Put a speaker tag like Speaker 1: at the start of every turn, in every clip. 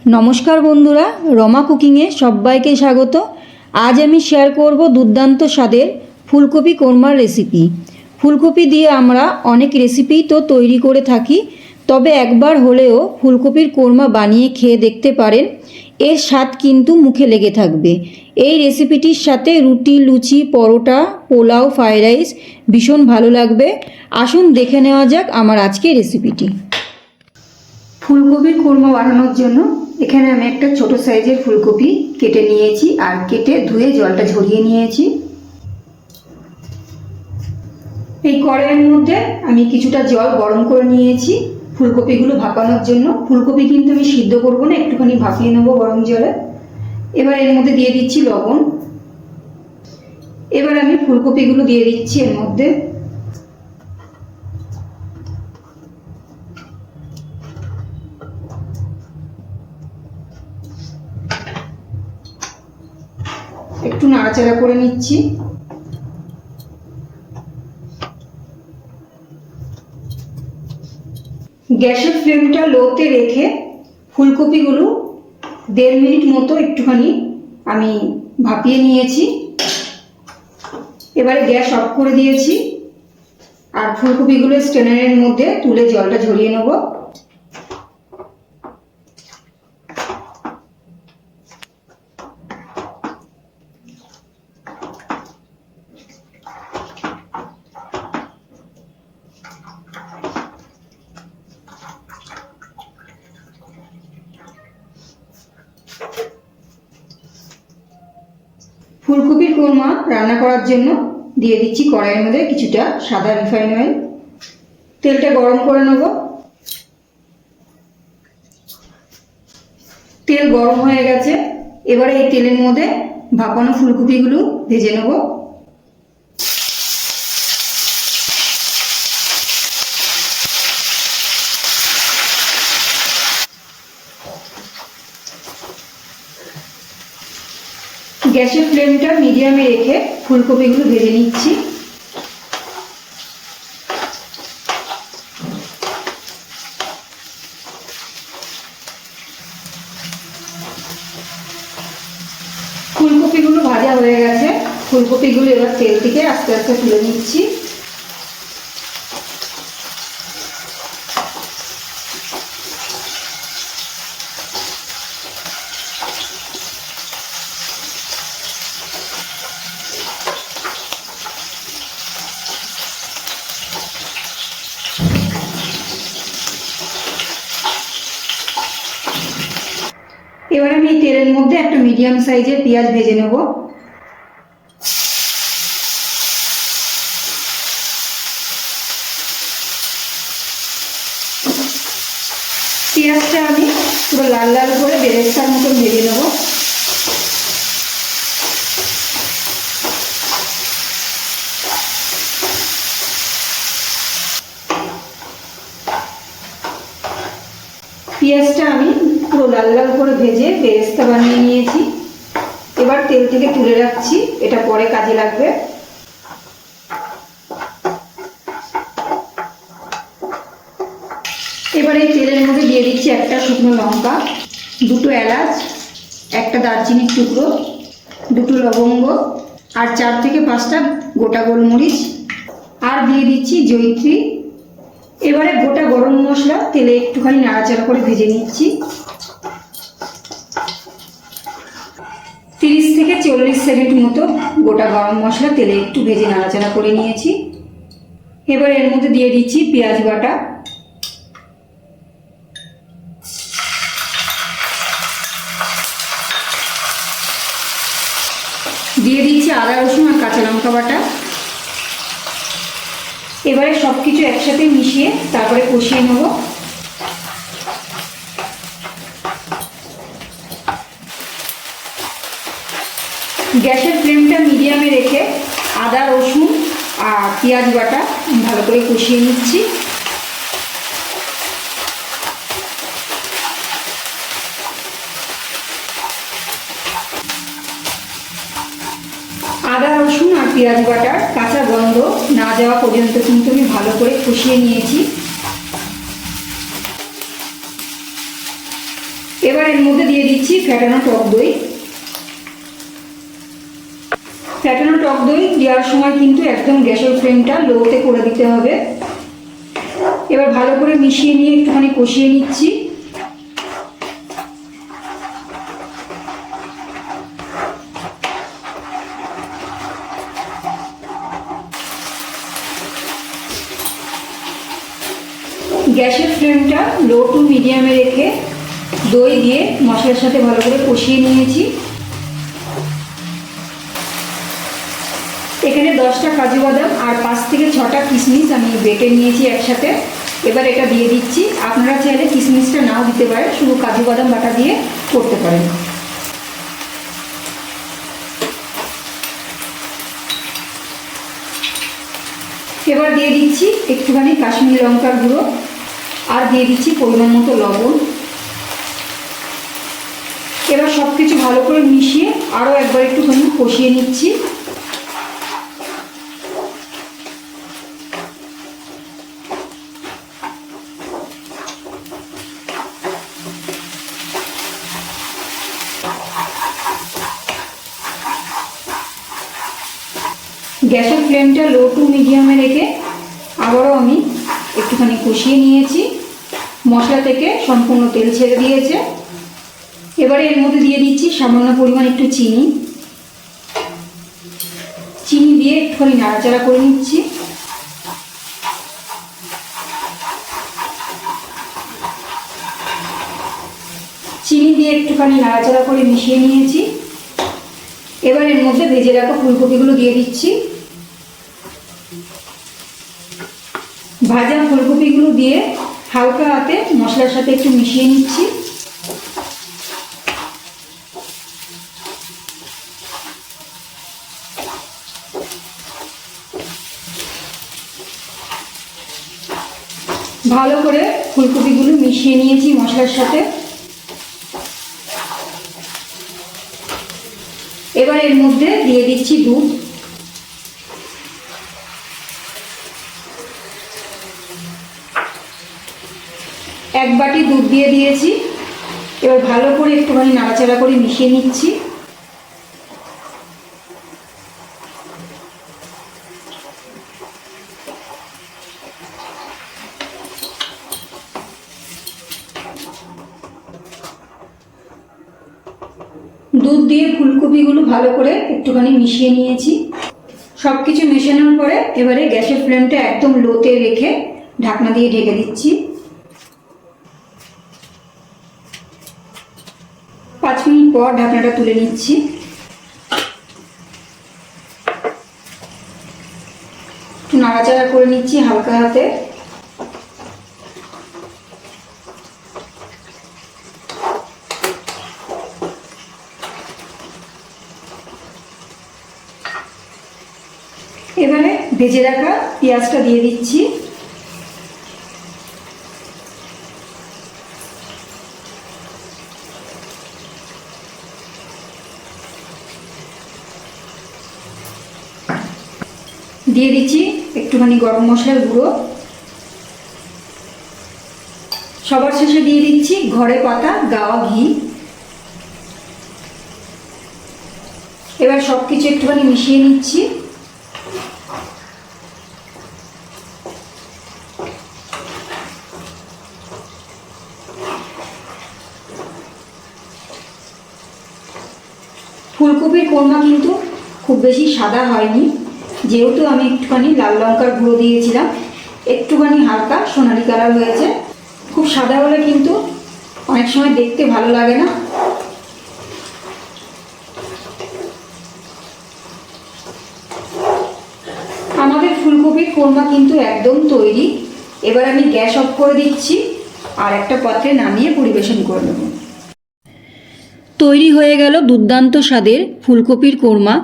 Speaker 1: নমস্কার বন্ধুরা, রমা কুকিংয়ে সবাইকে স্বাগত। আজ আমি শেয়ার করব দুর্দান্ত স্বাদের ফুলকপি কোরমার রেসিপি। ফুলকপি দিয়ে আমরা অনেক রেসিপি তো তৈরি করে থাকি, তবে একবার হলেও ফুলকপির কোরমা বানিয়ে খেয়ে দেখতে পারেন। এর স্বাদ কিন্তু মুখে লেগে থাকবে। এই রেসিপিটির সাথে রুটি, লুচি, পরোটা, পোলাও, ফ্রাইড রাইস ভীষণ ভালো লাগবে। আসুন দেখে নেওয়া যাক আমার আজকের রেসিপিটি। ফুলকপির কোরমা বানানোর জন্য এখানে আমি একটা ছোট সাইজের ফুলকপি কেটে নিয়েছি আর কেটে ধুয়ে জলটা ঝরিয়ে নিয়েছি। এই কড়াইয়ের মধ্যে আমি কিছুটা জল গরম করে নিয়েছি ফুলকপিগুলো ভাপানোর জন্য। ফুলকপি কিন্তু আমি সিদ্ধ করবো না, একটুখানি ভাপিয়ে নেবো গরম জলে। এবার এর মধ্যে দিয়ে দিচ্ছি লবণ। এবার আমি ফুলকপিগুলো দিয়ে দিচ্ছি এর মধ্যে। একটু নাড়াচাড়া করে নিচ্ছি। গ্যাসের ফ্লেমটা লোতে রেখে ফুলকপিগুলো 1.5 মিনিট মতো একটুখানি আমি ভাপিয়ে নিয়েছি। এবারে গ্যাস অফ করে দিয়েছি আর ফুলকপিগুলো স্ট্রেনারের মধ্যে তুলে জলটা ঝরিয়ে নেব। ফুলকপির কোরমা রান্না করার জন্য দিয়ে দিচ্ছি কড়াইয়ের মধ্যে কিছুটা সাদা রিফাইন অয়েল। তেলটা গরম করে নেব। তেল গরম হয়ে গেছে, এবারে এই তেলের মধ্যে ভাপানো ফুলকপিগুলো ভেজে নেব। গ্যাসের ফ্লেমটা মিডিয়ামে রেখে ফুলকপিগুলো ভেজে নিচ্ছি। ফুলকপিগুলো ভাজা হয়ে গেছে, ফুলকপিগুলো এবার তেল থেকে আস্তে আস্তে তুলে নিচ্ছি। এবার আমি এই তেলের মধ্যে একটা মিডিয়াম সাইজের পেঁয়াজ ভেজে নেব। পেঁয়াজটা আমি পুরো লাল লাল করে বেরেস্তার মতন ভেজে নেব। পেঁয়াজটা আমি পুরো লাল লাল করে ভেজে বেরেস্তা বানিয়ে নিয়েছি। এবার তেল থেকে তুলে রাখছি, এটা পরে কাজে লাগবে। এবার এই তেলের মধ্যে দিয়ে দিচ্ছি একটা শুকনো লঙ্কা, 2টো এলাচ, একটা দারচিনির টুকরো, 2টো লবঙ্গ আর 4 থেকে 5টা গোটা গোলমরিচ, আর দিয়ে দিচ্ছি জয়িত্রী। এবারে গোটা গরম মশলা তেলে একটুখানি নাড়াচাড়া করে ভেজে নিচ্ছি। 30 থেকে 40 সেকেন্ড মতো গোটা গরম মশলা তেলে একটু ভেজে নাড়াচাড়া করে নিয়েছি। এবার এর মধ্যে দিয়ে দিচ্ছি পেঁয়াজ বাটা, দিয়ে দিচ্ছি আদা রসুন আর কাঁচা লঙ্কা বাটা। এবারে সব কিছু একসাথে মিশিয়ে তারপরে কষিয়ে নেব। গ্যাসের ফ্লেমটা মিডিয়ামে রেখে আদা রসুন আর পেঁয়াজ বাটা ভালো করে কষিয়ে নিচ্ছি। আদা রসুন আর পেঁয়াজ বাটার কাঁচা গন্ধ না যাওয়া পর্যন্ত কিন্তু আমি ভালো করে কষিয়ে নিয়েছি। এবার এবার এর মধ্যে দিয়ে দিচ্ছি ফ্যাটানো টক দই। ফ্যাটানো টক দই দেওয়ার সময় কিন্তু একদম গ্যাসের ফ্লেমটা লোতে করে দিতে হবে। এবার ভালো করে মিশিয়ে নিয়ে একটুখানি কষিয়ে নিচ্ছি। গ্যাসের ফ্লেমটা লো টু মিডিয়ামে রেখে দই দিয়ে মশলার সাথে ভালো করে কষিয়ে নিয়েছি। এখানে 10টা কাজু বাদাম আর 5 থেকে 6টা কিশমিশ আমি বেটে নিয়েছি একসাথে। এবার এটা দিয়ে দিচ্ছি। আপনারা চাইলে কিশমিশটা নাও দিতে পারেন, শুধু কাজু বাদাম বাটা দিয়ে করতে পারেন। এবার দিয়ে দিচ্ছি একটুখানি কাশ্মীরি লঙ্কার গুঁড়ো আর দিয়ে দিচ্ছি পরিমাণ মতো লবণ। এবার সব কিছু ভালো করে মিশিয়ে আরও একবার একটুখানি কষিয়ে নিচ্ছি। গ্যাসের ফ্লেমটা লো টু মিডিয়ামে রেখে আবারও আমি একটুখানি কষিয়ে নিয়েছি। মশলা থেকে সম্পূর্ণ তেল ছেড়ে দিয়েছে। এবারে এর মধ্যে দিয়ে দিচ্ছি সামান্য পরিমাণ একটু চিনি। চিনি দিয়ে একটুখানি নাড়াচাড়া করে নিচ্ছি। চিনি দিয়ে একটুখানি নাড়াচাড়া করে মিশিয়ে নিয়েছি। এবার এর মধ্যে ভেজে রাখা ফুলকপিগুলো দিয়ে দিচ্ছি। ভাজা ফুলকপিগুলো দিয়ে হালকা হাতে মশলার সাথে একটু মিশিয়ে নিচ্ছি। ভালো করে ফুলকপিগুলো মিশিয়ে নিয়েছি মশলার সাথে। এবার এর মধ্যে দিয়ে দিচ্ছি দুধ। এক বাটি দুধ দিয়ে দিয়েছি। এবার ভালো করে একটুখানি নাড়াচাড়া করে মিশিয়ে নিচ্ছি। দুধ দিয়ে ফুলকপিগুলো ভালো করে একটুখানি মিশিয়ে নিয়েছি। সব কিছু মেশানোর পরে এবারে গ্যাসের ফ্লেমটা একদম লোতে রেখে ঢাকনা দিয়ে ঢেকে দিচ্ছি। 5 মিনিট পর ঢাকনাটা তুলে নিচ্ছি। একটু নাড়াচাড়া করে নিচ্ছি হালকা হাতে। এবারে ভেজে রাখা পেঁয়াজটা দিয়ে দিচ্ছি। দিয়ে দিচ্ছি একটুখানি গরম মশলার গুঁড়ো। সবার শেষে দিয়ে দিচ্ছি ঘরে পাতা গাওয়া ঘি। এবার সব কিছু একটুখানি মিশিয়ে নিচ্ছি। ফুলকপির কোরমা কিন্তু খুব বেশি সাদা হয়নি, যেহেতু আমি একটুখানি লাল লঙ্কার গুঁড়ো দিয়েছিলাম, একটুখানি হালকা সোনালি কালার হয়েছে। খুব সাদা হলে কিন্তু অনেক সময় দেখতে ভালো লাগে না। আমাদের ফুলকপির কোরমা কিন্তু একদম তৈরি। এবার আমি গ্যাস অফ করে দিচ্ছি আর একটা পাত্রে নামিয়ে পরিবেশন করে নেব। তৈরি হয়ে গেল দুর্দান্ত স্বাদের ফুলকপির কোরমা।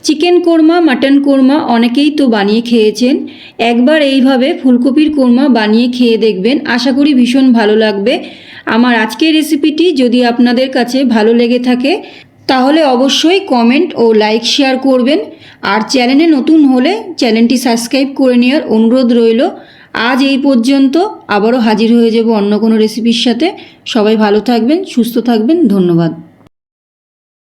Speaker 1: চিকেন কোরমা, মাটন কোরমা অনেকেই তো বানিয়ে খেয়েছেন। একবার এইভাবে ফুলকপির কোরমা বানিয়ে খেয়ে দেখবেন, আশা করি ভীষণ ভালো লাগবে। আমার আজকের রেসিপিটি যদি আপনাদের কাছে ভালো লেগে থাকে তাহলে অবশ্যই কমেন্ট ও লাইক শেয়ার করবেন। আর চ্যানেলে নতুন হলে চ্যানেলটি সাবস্ক্রাইব করে নেওয়ার অনুরোধ রইল। আজ এই পর্যন্ত, আবারও হাজির হয়ে যাব অন্য কোনো রেসিপির সাথে। সবাই ভালো থাকবেন, সুস্থ থাকবেন, ধন্যবাদ।